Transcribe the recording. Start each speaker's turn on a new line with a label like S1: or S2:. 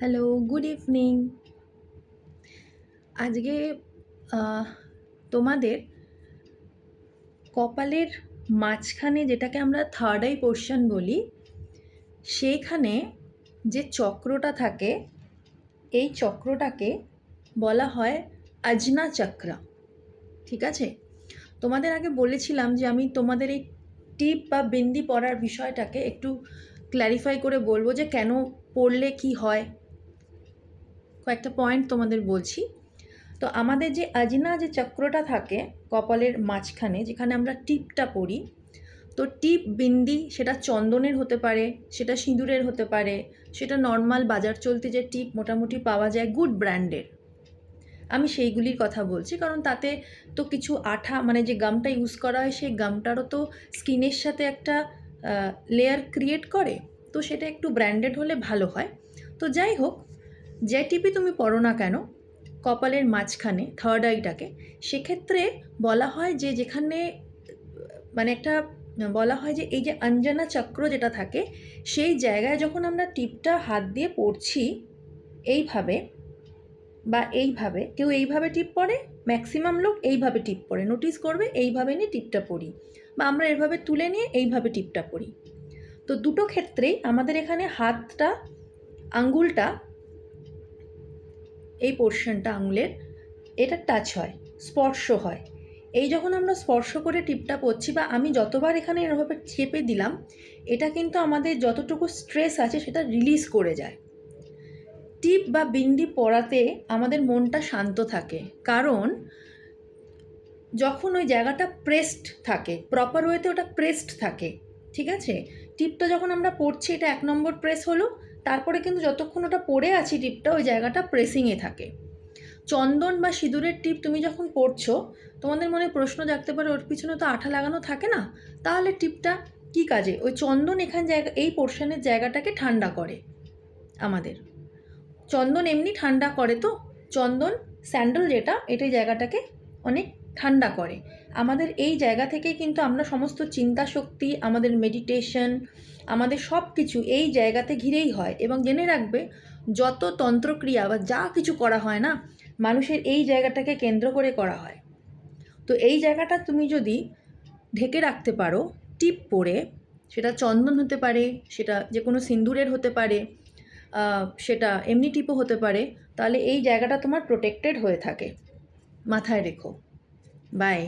S1: Hello, good evening. আজকে তোমাদের কপালের মাঝখানে যেটাকে আমরা থার্ড আই পোর্শন বলি, সেইখানে যে চক্রটা থাকে, এই চক্রটাকে বলা হয় আজনা চক্র। ঠিক আছে? তোমাদের আগে বলেছিলাম যে আমি তোমাদের এই টিপ বা বিন্দি পড়ার বিষয়টাকে একটু ক্ল্যারিফাই করে বলবো যে কেন পড়লে কি হয়। কয়েকটা পয়েন্ট তোমাদের বলছি। তো আমাদের যে আজনা যে চক্রটা থাকে কপালের মাঝখানে, যেখানে আমরা টিপটা পরি, তো টিপ বিন্দি সেটা চন্দনের হতে পারে, সেটা সিঁদুরের হতে পারে, সেটা নর্মাল বাজার চলতি যে টিপ মোটামুটি পাওয়া যায় গুড ব্র্যান্ডের, আমি সেইগুলির কথা বলছি। কারণ তাতে তো কিছু আঠা, মানে যে গামটা ইউজ করা হয় সেই গামটারও তো স্কিনের সাথে একটা লেয়ার ক্রিয়েট করে, তো সেটা একটু ব্র্যান্ডেড হলে ভালো হয়। তো যাই হোক, যে টিপই তুমি পরো না কেন কপালের মাঝখানে থার্ড আইটাকে, সেক্ষেত্রে বলা হয় যে যেখানে মানে একটা বলা হয় যে এই যে অঞ্জনা চক্র যেটা থাকে, সেই জায়গায় যখন আমরা টিপটা হাত দিয়ে পড়ছি এইভাবে বা এইভাবে, কেউ এইভাবে টিপ পড়ে, ম্যাক্সিমাম লোক এইভাবে টিপ পড়ে, নোটিস করবে এইভাবে নিয়ে টিপটা পড়ি, বা আমরা এভাবে তুলে নিয়ে এইভাবে টিপটা পড়ি। তো দুটো ক্ষেত্রেই আমাদের এখানে হাতটা, আঙ্গুলটা, এই পোর্শনটা আঙুলের, এটা টাচ হয়, স্পর্শ হয়। এই যখন আমরা স্পর্শ করে টিপটা পড়ছি বা আমি যতবার এখানে এরভাবে চেপে দিলাম, এটা কিন্তু আমাদের যতটুকু স্ট্রেস আছে সেটা রিলিজ করে যায়। টিপ বা বিন্দি পরাতে আমাদের মনটা শান্ত থাকে, কারণ যখন ওই জায়গাটা প্রেসড থাকে, প্রপার ওয়েতে ওটা প্রেসড থাকে। ঠিক আছে? টিপটা যখন আমরা পড়ছি, এটা 1 নম্বর প্রেস হলো, তারপরে কিন্তু যতক্ষণ ওটা পড়ে আছি টিপটা, ওই জায়গাটা প্রেসিংয়ে থাকে। চন্দন বা সিঁদুরের টিপ তুমি যখন পড়ছো, তোমাদের মনে প্রশ্ন জাগতে পারে ওর পিছনে তো আঠা লাগানো থাকে না, তাহলে টিপটা কী কাজে? ওই চন্দন এখান জায়গা, এই পোর্শনের জায়গাটাকে ঠান্ডা করে আমাদের। চন্দন এমনি ঠান্ডা করে, তো চন্দন স্যান্ডেল যেটা, এটা জায়গাটাকে অনেক ঠান্ডা করে। আমাদের এই জায়গা থেকেই কিন্তু আমরা সমস্ত চিন্তা শক্তি, আমাদের মেডিটেশন, আমাদের সব কিছু এই জায়গাতে ঘিরেই হয়। এবং জেনে রাখবে, যত তন্ত্রক্রিয়া বা যা কিছু করা হয় না, মানুষের এই জায়গাটাকে কেন্দ্র করে করা হয়। তো এই জায়গাটা তুমি যদি ঢেকে রাখতে পারো টিপ পরে, সেটা চন্দন হতে পারে, সেটা যে কোনো সিন্দুরের হতে পারে, সেটা এমনি টিপও হতে পারে, তাহলে এই জায়গাটা তোমার প্রোটেক্টেড হয়ে থাকে। মাথায় রেখো। বাই।